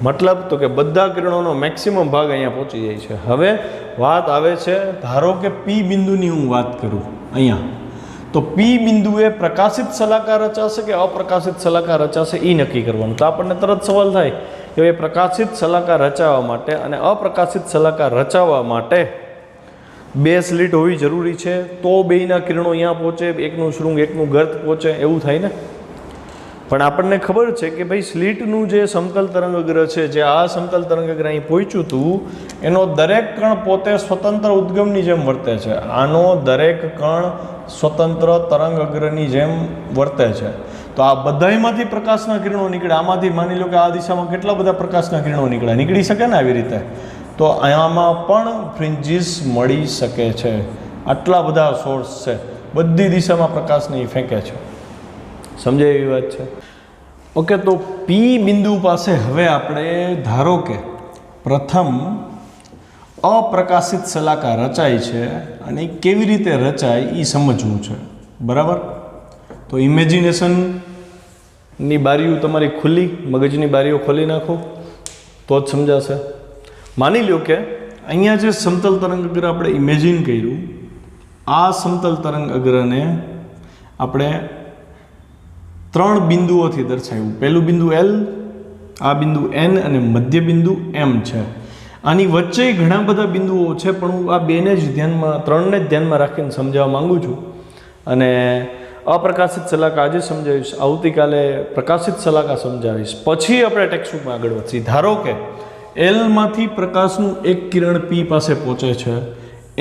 મતલબ તો કે બધા કિરણોનો મેક્સિમમ ભાગ અહીંયા પહોંચી જાય છે. હવે વાત આવે છે, ધારો કે પી બિંદુની હું વાત કરું અહીંયા, તો પી બિંદુએ પ્રકાશિત શલાકા રચાશે કે અપ્રકાશિત શલાકા રચાશે એ નક્કી કરવાનું. તો આપણને તરત સવાલ થાય કે એ પ્રકાશિત શલાકા રચાવવા માટે અને અપ્રકાશિત શલાકા રચાવવા માટે બે સ્લિટ હોવી જરૂરી છે, તો બેયના કિરણો અહીંયા પહોંચે, એકનું શૃંગ એકનું ગર્ત પહોંચે, એવું થાય ને. પણ આપણને ખબર છે કે ભાઈ સ્લિટનું જે સમતલ તરંગગ્રહ છે, જે આ સમતલ તરંગગ્રહ અહીં પહોંચ્યું હતું, એનો દરેક કણ પોતે સ્વતંત્ર ઉદ્ગમની જેમ વર્તે છે. આનો દરેક કણ સ્વતંત્ર તરંગગ્રહની જેમ વર્તે છે. તો આ બધાયમાંથી પ્રકાશના કિરણો નીકળે. આમાંથી માની લો કે આ દિશામાં કેટલા બધા પ્રકાશના કિરણો નીકળી શકે ને આવી રીતે, તો આમાં પણ ફ્રિન્જીસ મળી શકે છે. આટલા બધા સોર્સ છે, બધી દિશામાં પ્રકાશને એ ફેંકે છે. સમજાય એવી વાત છે. ઓકે, તો પી બિંદુ પાસે હવે આપણે ધારો કે પ્રથમ અપ્રકાશિત શલાકા રચાય છે અને કેવી રીતે રચાય એ સમજવું છે. બરાબર? તો ઇમેજિનેશનની બારીઓ તમારી ખુલ્લી, મગજની બારીઓ ખોલી નાખો તો જ સમજાશે. માની લો કે અહીંયા જે સમતલ તરંગ અગ્ર આપણે ઇમેજિન કર્યું, આ સમતલ તરંગ અગ્રને આપણે 3 બિંદુઓથી દર્શાવ્યું. પહેલું બિંદુ L, આ બિંદુ N અને મધ્ય બિંદુ M છે. આની વચ્ચે ઘણા બધા બિંદુઓ છે, પણ હું આ 3ને જ ધ્યાનમાં રાખીને સમજાવવા માંગુ છું. અને અપ્રકાશિત શલાકા આજે સમજાવીશ, આવતીકાલે પ્રકાશિત શલાકા સમજાવીશ, પછી આપણે ટેક્સ્ટબુકમાં આગળ વધીએ. ધારો કે એલમાંથી પ્રકાશનું એક કિરણ પી પાસે પહોંચે છે,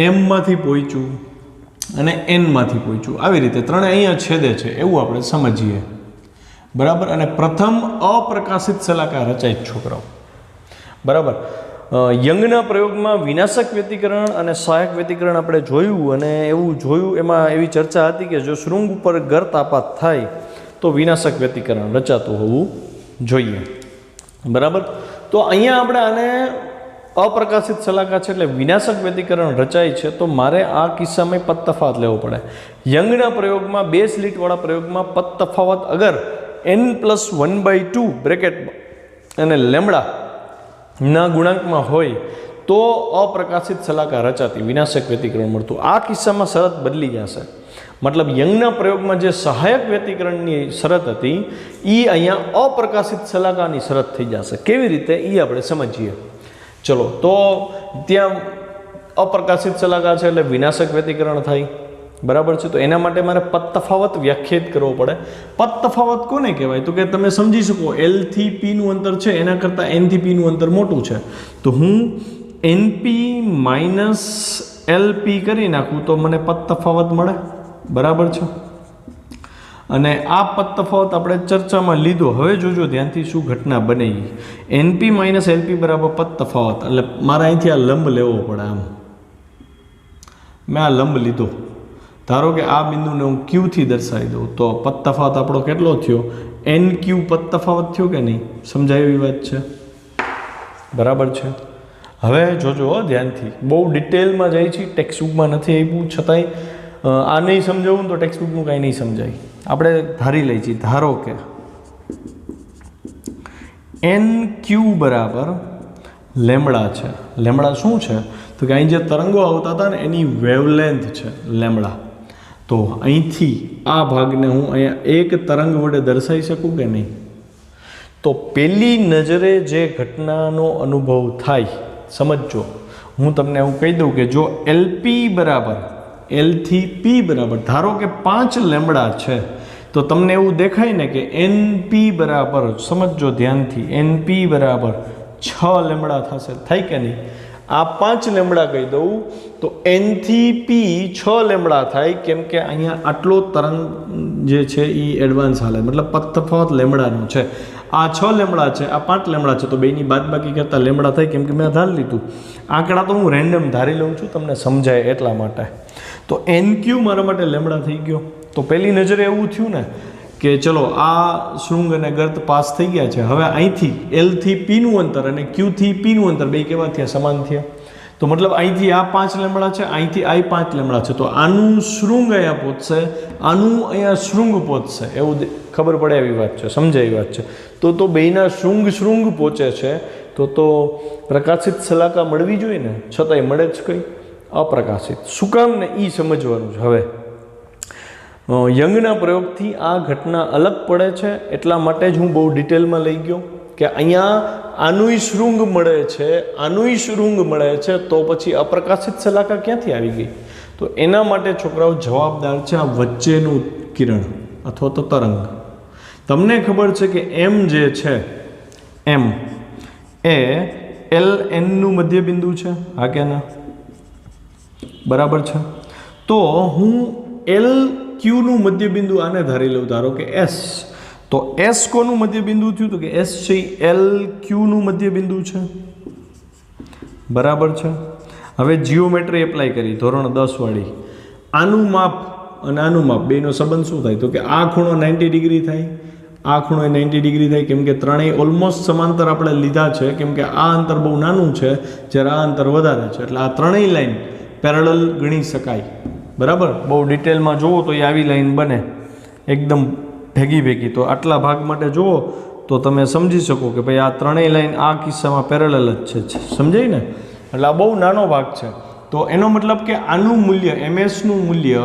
એમમાંથી પહોંચ્યું અને એનમાંથી પહોંચ્યું. આવી રીતે ત્રણે અહીંયા છેદે છે એવું આપણે સમજીએ. બરાબર? અને પ્રથમ અપ્રકાશિત શલાકા રચાય છોકરાઓ. બરાબર? યંગના પ્રયોગમાં વિનાશક વ્યતિકરણ અને સહાયક વ્યતિકરણ આપણે જોયું, અને એવું જોયું, એમાં એવી ચર્ચા હતી કે જો શૃંગ ઉપર ગર્ત આપાત થાય તો વિનાશક વ્યતિકરણ રચાતું હોવું જોઈએ. બરાબર? તો અહીંયા આપણે આને અપ્રકાશિત શલાકા છે એટલે વિનાશક વ્યતિકરણ રચાય છે, તો મારે આ કિસ્સામાં પદ તફાવત લેવો પડે. યંગના પ્રયોગમાં, 2 સ્લિટવાળા પ્રયોગમાં પદ તફાવત અગર n+1/2 બ્રેકેટ અને લેમડા ના ગુણાંકમાં હોય તો અપ્રકાશિત શલાકા રચાતી, વિનાશક વ્યતિકરણ મળતું. આ કિસ્સામાં શરત બદલી જશે. મતલબ યંગના પ્રયોગમાં જે સહાયક વ્યતિકરણની શરત હતી એ અહીંયા અપ્રકાશિત શલાકાની શરત થઈ જશે. કેવી રીતે એ આપણે સમજીએ. ચલો, તો ત્યાં અપ્રકાશિત શલાકા છે એટલે વિનાશક વ્યતિકરણ થાય. બરાબર છે? તો એના માટે મારે પદ તફાવત વ્યાખ્યાયિત કરવો પડે. પદ તફાવત કોને કહેવાય? તો કે તમે સમજી શકો, L થી P નું અંતર છે એના કરતાં N થી P નું અંતર મોટું છે, તો હું NP - LP કરી નાખું તો મને પદ તફાવત મળે. બરાબર છે? અને આ પદ તફાવત આપણે ચર્ચામાં લીધો. હવે જોજો ધ્યાનથી શું ઘટના બને. NP - LP બરાબર પદ તફાવત, એટલે મારે અહીંથી આ લંબ લેવો પડે. આમ મેં આ લંબ લીધો. ધારો કે આ બિંદુને હું Q થી દર્શાવી દઉં, તો પદ તફાવત આપણો કેટલો થયો? NQ પદ તફાવત થયો કે નહીં? સમજાય એવી વાત છે. બરાબર છે? હવે જોજો ધ્યાનથી, બહુ ડિટેલમાં જાય છે, ટેક્સ્ટબુકમાં નથી આપ્યું, છતાંય આ નહીં સમજાવું તો ટેક્સ્ટબુકનું કાંઈ નહીં સમજાય. આપણે ધારી લઈએ છીએ, ધારો કે NQ બરાબર લેમડા છે. લેમડા શું છે? તો કે અહીં જે તરંગો આવતા હતા ને એની વેવલેન્થ છે લેમડા. તો અહીંથી આ ભાગને હું અહીંયા એક તરંગ વડે દર્શાવી શકું કે નહીં? તો પહેલી નજરે જે ઘટનાનો અનુભવ થાય, સમજો. હું તમને એવું કહી દઉં કે જો LP બરાબર L થી P બરાબર ધારો કે 5 લેમડા છે, તો તમને એવું દેખાય ને કે NP બરાબર, સમજો ધ્યાનથી, NP બરાબર 6 લેમડા થશે. થાય કે નહીં? આ 5 લેમડા કહી દઉં તો N થી P 6 લેમડા થાય, કેમ કે અહીંયા આટલો તરંગ જે છે એ એડવાન્સ હાલે, મતલબ પદ તફાવત લેમડાનો છે. આ 6 લેમડા છે, આ 5 લેમડા છે, તો બેની બાદબાકી કરતાં લેમડા થાય, કેમ કે મેં ધારી લીધું. આંકડા તો હું રેન્ડમ ધારી લઉં છું, તમને સમજાય એટલા માટે. તો NQ મારા માટે લેમડા થઈ ગયો. તો પહેલી નજરે એવું થયું ને કે ચલો આ શૃંગ અને ગર્ત પાસ થઈ ગયા છે. હવે અહીંથી L થી P નું અંતર અને Q થી P નું અંતર બે કેવા થયા? સમાન થયા. તો મતલબ અહીંથી આ 5 લેમડા છે, અહીંથી આ 5 લેમડા છે, તો આનું શૃંગ અહીંયા પહોંચશે, આનું અહીંયા શૃંગ પહોંચશે, એવું ખબર પડે એવી વાત છે, સમજાય એવી વાત છે. તો તો બેયના શૃંગ પહોંચે છે, તો પ્રકાશિત શલાકા મળવી જોઈએ ને, છતાંય મળે જ કઈ અપ્રકાશિત. શું કામ ને એ સમજવાનું છે. હવે યંગના પ્રયોગથી આ ઘટના અલગ પડે છે, એટલા માટે જ હું બહુ ડિટેલમાં લઈ ગયો કે અહીંયા આનુંય શૃંગ મળે છે, આનુંય શૃંગ મળે છે, તો પછી અપ્રકાશિત શલાકા ક્યાંથી આવી ગઈ? તો એના માટે છોકરાઓ જવાબદાર છે આ વચ્ચેનું કિરણ અથવા તો તરંગ. તમને ખબર છે કે એમ જે છે એમ એ LN નું મધ્યબિંદુ છે, હા કે ના? બરાબર છે. તો હું LQ નું મધ્યબિંદુ આને ધારી લઉં, ધારો કે S. તો S કોનું મધ્યબિંદુ થયું? તો કે S છે LQ નું મધ્યબિંદુ છે. બરાબર છે. હવે જીઓમેટ્રી એપ્લાય કરી ધોરણ 10 વાળી. આનું માપ અને આનું માપ બેનો સંબંધ શું થાય? તો કે આ ખૂણો 90 ડિગ્રી થાય, આ ખૂણો 90 ડિગ્રી થાય, કેમ કે ત્રણેય ઓલમોસ્ટ સમાંતર આપણે લીધા છે, કેમ કે આ અંતર બહુ નાનું છે જ્યારે આ અંતર વધારે છે, એટલે આ ત્રણેય લાઈન પેરેલલ ગણી શકાય. બરાબર. બહુ ડિટેલમાં જુઓ તો એ આવી લાઈન બને એકદમ ભેગી. તો આટલા ભાગ માટે જુઓ તો તમે સમજી શકો કે ભાઈ આ ત્રણેય લાઈન આ કિસ્સામાં પેરેલલ જ છે. સમજાય ને? એટલે આ બહુ નાનો ભાગ છે. તો એનો મતલબ કે આનું મૂલ્ય MS નું મૂલ્ય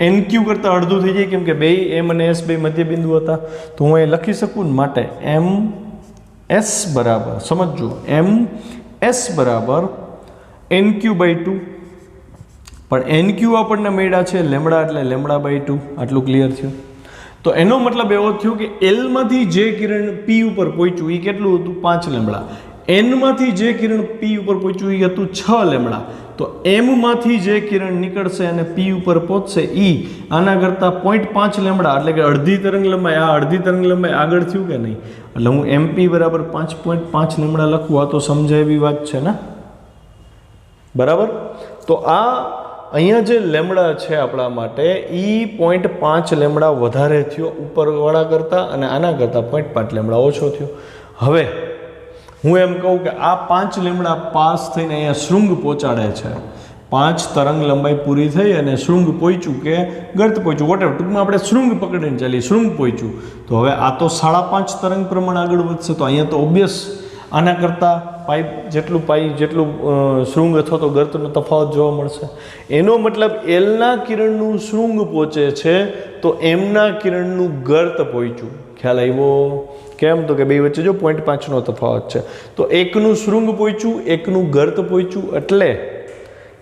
NQ કરતાં અડધું થઈ જાય, કેમ કે બે M અને S બે મધ્યબિંદુ હતા. તો હું એ લખી શકું ને, માટે MS બરાબર, સમજજો, MS બરાબર NQ/2. પણ NQ આપણને મળ્યા છે લેમડા, એટલે λ/2. આટલું ક્લિયર થયું. તો એનો મતલબ એવો થયો કે L માંથી જે કિરણ P ઉપર પહોંચ્યું એ કેટલું હતું? 5 લેમડા. N માંથી જે કિરણ P ઉપર પહોંચ્યું એ હતું 6 લેમડા. તો M માંથી જે કિરણ નીકળશે અને P ઉપર પહોંચશે એ આના કરતાં 0.5 લેમડા, એટલે કે અડધી તરંગ લંબાઈ. આ અડધી તરંગ લંબાઈ આગળ થયું કે નહીં? એટલે હું MP બરાબર 5.5 લેમડા લખું. આ તો સમજાય એવી વાત છે ને? બરાબર. તો આ અહીંયા જે લેમડા છે આપણા માટે એ 0.5 લેમડા વધારે થયો ઉપરવાળા કરતાં, અને આના કરતાં 0.5 લેમડા ઓછો થયો. હવે હું એમ કહું કે આ 5 લેમડા પાસ થઈને અહીંયા શૃંગ પહોંચાડે છે. 5 તરંગ લંબાઈ પૂરી થઈ અને શૃંગ પહોંચ્યું કે ગર્ત પહોંચ્યું, વોટેવર, ટૂંકમાં આપણે શૃંગ પકડીને ચાલીએ, શૃંગ પહોંચ્યું. તો હવે આ તો 5.5 તરંગ પ્રમાણ આગળ વધશે. તો અહીંયા તો ઓબ્વિયસ આના કરતાં પાઈ જેટલું શૃંગ અથવા તો ગર્તનો તફાવત જોવા મળશે. એનો મતલબ Lના કિરણનું શૃંગ પહોંચે છે તો Mના કિરણનું ગર્ત પહોંચ્યું. ખ્યાલ આવ્યો? કેમ? તો કે બે વચ્ચે જો 0.5નો તફાવત છે. તો એકનું શૃંગ પહોંચ્યું, એકનું ગર્ત પહોંચ્યું, એટલે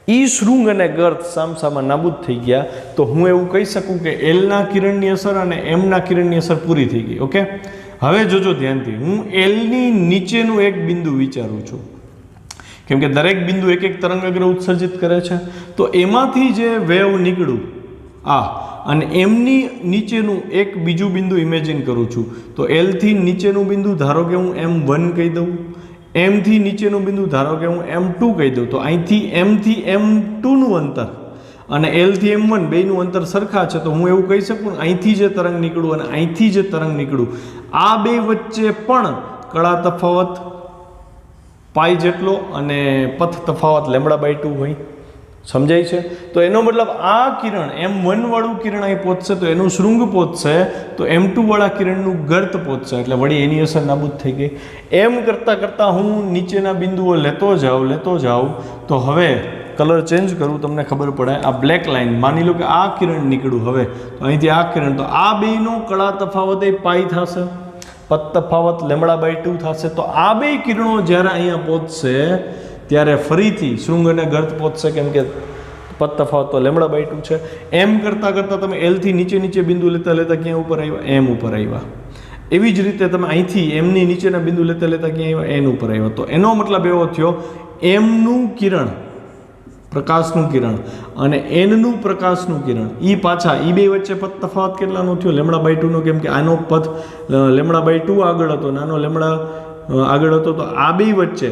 એ શૃંગ અને ગર્ત સામસામા નાબૂદ થઈ ગયા. તો હું એવું કહી શકું કે Lના કિરણની અસર અને Mના કિરણની અસર પૂરી થઈ ગઈ. ઓકે. હવે જોજો ધ્યાનથી, હું Lની નીચેનું એક બિંદુ વિચારું છું, કેમ કે દરેક બિંદુ એક એક તરંગાગ્ર ઉત્સર્જિત કરે છે. તો એમાંથી જે વેવ નીકળ્યું અને એમની નીચેનું એક બીજું બિંદુ ઇમેજિન કરું છું. તો L થી નીચેનું બિંદુ ધારો કે હું M1 કહી દઉં, M થી નીચેનું બિંદુ ધારો કે હું M2 કહી દઉં. તો અહીંથી M થી M2નું અંતર અને L થી M1 બેયનું અંતર સરખા છે. તો હું એવું કહી શકું અહીંથી જે તરંગ નીકળ્યું અને અહીંથી જે તરંગ નીકળ્યું, આ બે વચ્ચે પણ કળા તફાવત પાઈ જેટલો અને પથ તફાવત λ/2 હોય. સમજાય છે? તો એનો મતલબ આ કિરણ M1 વાળું કિરણ અહીં પહોંચશે તો એનું શૃંગ પહોંચશે, તો M2 વાળા કિરણનું ગર્ત પહોંચશે, એટલે વળી એની અસર નાબૂદ થઈ ગઈ. એમ કરતાં હું નીચેના બિંદુઓ લેતો જાઉં. તો હવે કલર ચેન્જ કરું, તમને ખબર પડે. આ બ્લેક લાઇન, માની લો કે આ કિરણ નીકળ્યું, હવે તો અહીંથી આ કિરણ, તો આ બેયનો કળા તફાવત એ પાઈ થશે, પથ તફાવત λ/2 થશે. તો આ બે કિરણો જ્યારે અહીંયા પહોંચશે ત્યારે ફરીથી શૃંગ અને ગર્ત પહોંચશે, કેમ કે પથ તફાવત તો λ/2 છે. એમ કરતાં તમે L થી નીચે બિંદુ લેતા ક્યાં ઉપર આવ્યા? M ઉપર આવ્યા. એવી જ રીતે તમે અહીંથી એમની નીચેના બિંદુ લેતા ક્યાં આવ્યા? N ઉપર આવ્યા. તો એનો મતલબ એવો થયો એમનું કિરણ, પ્રકાશનું કિરણ, અને Nનું પ્રકાશનું કિરણ, એ પાછા એ બે વચ્ચે પથ તફાવત કેટલાનો થયો? λ/2નો, કેમ કે આનો પથ λ/2 આગળ હતો, નાનો લેમડા આગળ હતો. તો આ બે વચ્ચે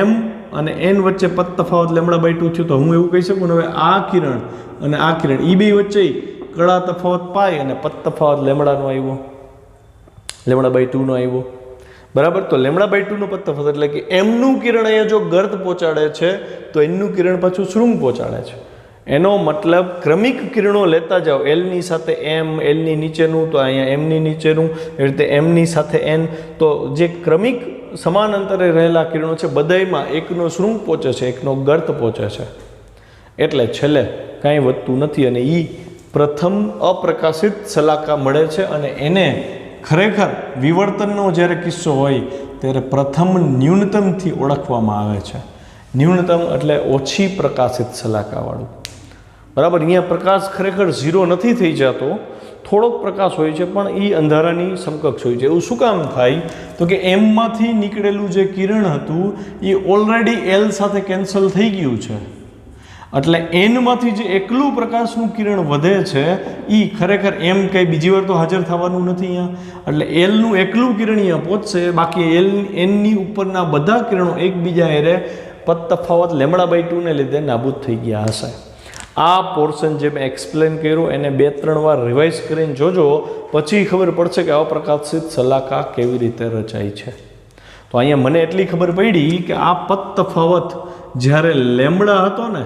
M અને N વચ્ચે પથ તફાવત λ/2 થયો. તો હું એવું કહી શકું ને, હવે આ કિરણ અને આ કિરણ એ બે વચ્ચે કળા તફાવત પાઈ અને પથ તફાવત λ/2નો આવ્યો. બરાબર. તો λ/2નો પથ તફાવત, એટલે કે Mનું કિરણ અહીંયા જો ગર્ત પહોંચાડે છે તો Nનું કિરણ પાછું શૃંગ પહોંચાડે છે. એનો મતલબ ક્રમિક કિરણો લેતા જાઓ, એલની સાથે એમ, એલની નીચેનું તો અહીંયા એમની નીચેનું, એ રીતે એમની સાથે એન, તો જે ક્રમિક સમાન અંતરે રહેલા કિરણો છે બધાયમાં એકનો શૃંગ પહોંચે છે, એકનો ગર્ત પહોંચે છે, એટલે છેલ્લે કાંઈ વધતું નથી અને એ પ્રથમ અપ્રકાશિત શલાકા મળે છે. અને એને ખરેખર વિવર્તનનો જ્યારે કિસ્સો હોય ત્યારે પ્રથમ ન્યૂનતમથી ઓળખવામાં આવે છે. ન્યૂનતમ એટલે ઓછી પ્રકાશિત શલાકાવાળું, બરાબર. અહીંયા પ્રકાશ ખરેખર ઝીરો નથી થઈ જતો, થોડોક પ્રકાશ હોય છે પણ એ અંધારાની સમકક્ષ હોય છે. એવું શું કામ થાય તો કે એમમાંથી નીકળેલું જે કિરણ હતું એ ઓલરેડી એલ સાથે કેન્સલ થઈ ગયું છે, એટલે એનમાંથી જે એકલું પ્રકાશનું કિરણ વધે છે એ ખરેખર એમ કંઈ બીજી વાર તો હાજર થવાનું નથી અહીંયા, એટલે એલનું એકલું કિરણ અહીંયા પહોંચશે, બાકી એનની ઉપરના બધા કિરણો એકબીજા હારે પદ તફાવત λ/2 ને લીધે નાબૂદ થઈ ગયા હશે. આ પોર્શન જે મેં એક્સપ્લેન કર્યું એને 2-3 વાર રિવાઇઝ કરીને જોજો, પછી ખબર પડશે કે અપ્રકાશિત શલાકા કેવી રીતે રચાય છે. તો અહીંયા મને એટલી ખબર પડી કે આ પદ તફાવત જ્યારે λ હતો ને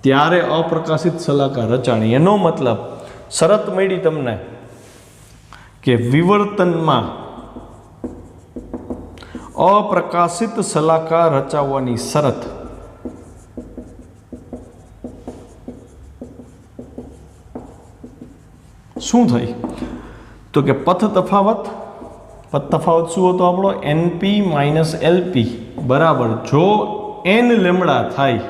ત્યારે અપ્રકાશિત શલાકા રચાણી. એનો મતલબ શરત મળી તમને કે વિવર્તનમાં અપ્રકાશિત શલાકા રચાવવાની શરત શું થઈ તો કે પથ તફાવત શું હતો આપણો? NP - LP બરાબર જો n લેમડા થાય,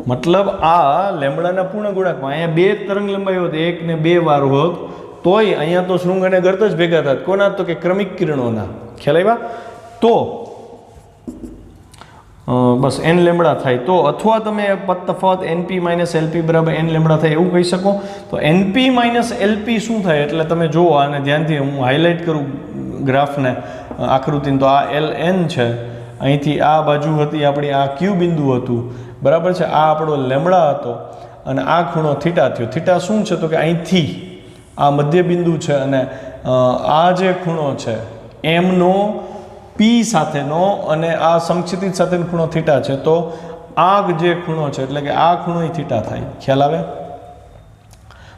મતલબ આ લેમડાના પૂર્ણ ગુણાંકમાં અહીંયા 2 તરંગ લંબાઈ હોત, 1 ને 2 વાર હોત, તોય અહીંયા તો શૃંગ અને ગર્ત જ ભેગા થાત. કોના? તો કે ક્રમિક કિરણોના. ખ્યાલ આવ્યા? તો બસ n લેમડા થાય તો, અથવા તમે પદ તફાવત NP - LP બરાબર n લેમડા થાય એવું કહી શકો. તો NP - LP શું થાય એટલે તમે જુઓ, અને ધ્યાનથી હું હાઇલાઇટ કરું ગ્રાફને, આકૃતિને, તો આ LN છે, અહીંથી આ બાજુ હતી આપણી, આ Q બિંદુ હતું, બરાબર છે, આ આપણો લેમડા હતો અને આ ખૂણો થીટા થયો. થીટા શું છે તો કે અહીંથી આ મધ્ય બિંદુ છે અને આ જે ખૂણો છે એમનો P સાથેનો અને આ સમક્ષિતિજ સાથેનો ખૂણો થીટા છે, તો આ જે ખૂણો છે એટલે કે આ ખૂણો થીટા થાય. ખ્યાલ આવે?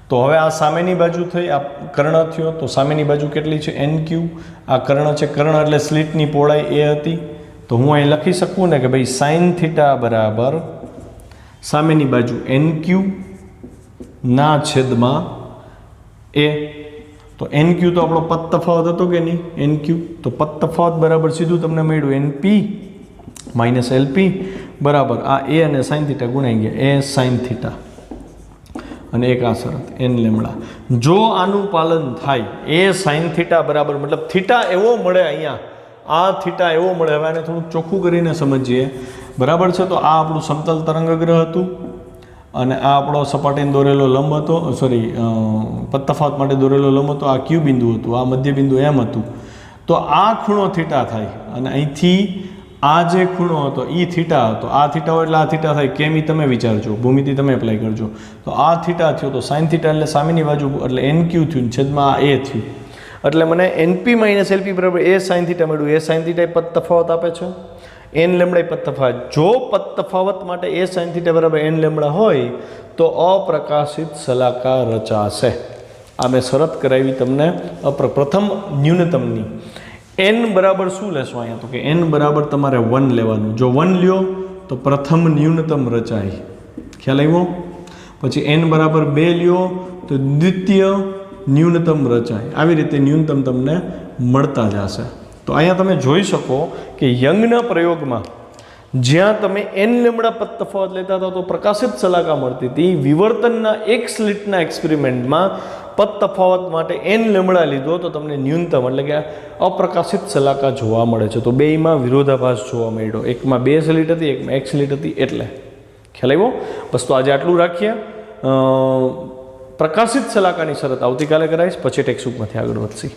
તો હવે આ સામેની બાજુ થઈ, આ કર્ણ થયો, તો સામેની બાજુ કેટલી છે? NQ. આ કર્ણ છે, કર્ણ એટલે સ્લિટની પહોળાઈ એ હતી, તો હું અહીં લખી શકું ને કે ભાઈ sin થીટા બરાબર સામેની બાજુ NQ ના છેદમાં A. તો NQ તો આપણો પદ તફાવત હતો કે નહીં? NQ તો પદ તફાવત બરાબર સીધું તમને મળ્યું NP - LP બરાબર આ A અને sin થીટા ગુણાઈ ગયા, A sin થીટા, અને એક આ શરત n લેમડા. જો આનું પાલન થાય, A sin થીટા બરાબર, મતલબ થીટા એવો મળે અહીંયા, આ થીટા એવો મળે. હવે આને થોડુંક ચોખ્ખું કરીને સમજીએ, બરાબર છે. તો આ આપણું સમતલ તરંગગ્રહ હતું અને આ આપણો સપાટીને દોરેલો લંબ હતો, સોરી પદ તફાવત માટે દોરેલો લંબ હતો, આ Q બિંદુ હતું, આ મધ્ય બિંદુ M હતું. તો આ ખૂણો થીટા થાય અને અહીંથી આ જે ખૂણો હતો એ થીટા હતો, આ થીટા હોય એટલે આ થીટા થાય. કેમ એ તમે વિચારજો, ભૂમિતિ તમે એપ્લાય કરજો. તો આ થીટા થયો તો sin થીટા એટલે સામેની બાજુ એટલે NQ થયું, છેદમાં આ A થયું, એટલે મને NP - LP બરાબર A sin થીટા મળ્યું. A sin થીટા પદ તફાવત આપે છે, n લેમડા પદ તફાવત. જો પદ તફાવત માટે A sin થીટા બરાબર n લેમડા હોય તો અપ્રકાશિત શલાકા રચાશે. આ મેં શરત કરાવી તમને પ્રથમ ન્યૂનતમની. n બરાબર શું લેશો અહીંયા તો કે n બરાબર તમારે 1 લેવાનું. જો 1 લ્યો તો પ્રથમ ન્યૂનતમ રચાય. ખ્યાલ આવ્યો? પછી n બરાબર 2 લ્યો તો દ્વિતીય ન્યૂનતમ રચાય. આવી રીતે ન્યૂનતમ તમને મળતા જશે. તો અહીંયા તમે જોઈ શકો કે યંગના પ્રયોગમાં જ્યાં તમે n લેમડા પદ તફાવત લેતા હતા તો પ્રકાશિત શલાકા મળતી હતી. વિવર્તનના એક સ્લિટના એક્સપેરિમેન્ટમાં પદ તફાવત માટે n લેમડા લીધો તો તમને ન્યૂનતમ એટલે કે અપ્રકાશિત શલાકા જોવા મળે છે. તો બેયમાં વિરોધાભાસ જોવા મળ્યો. એકમાં 2 સ્લિટ હતી, એકમાં 1 સ્લિટ હતી. એટલે ખ્યાલ આવ્યો? બસ તો આજે આટલું રાખીએ. પ્રકાશિત શલાકાની શરત આવતીકાલે કરાવીશ, પછી ટેક્સ્ટબુકમાંથી આગળ વધશે.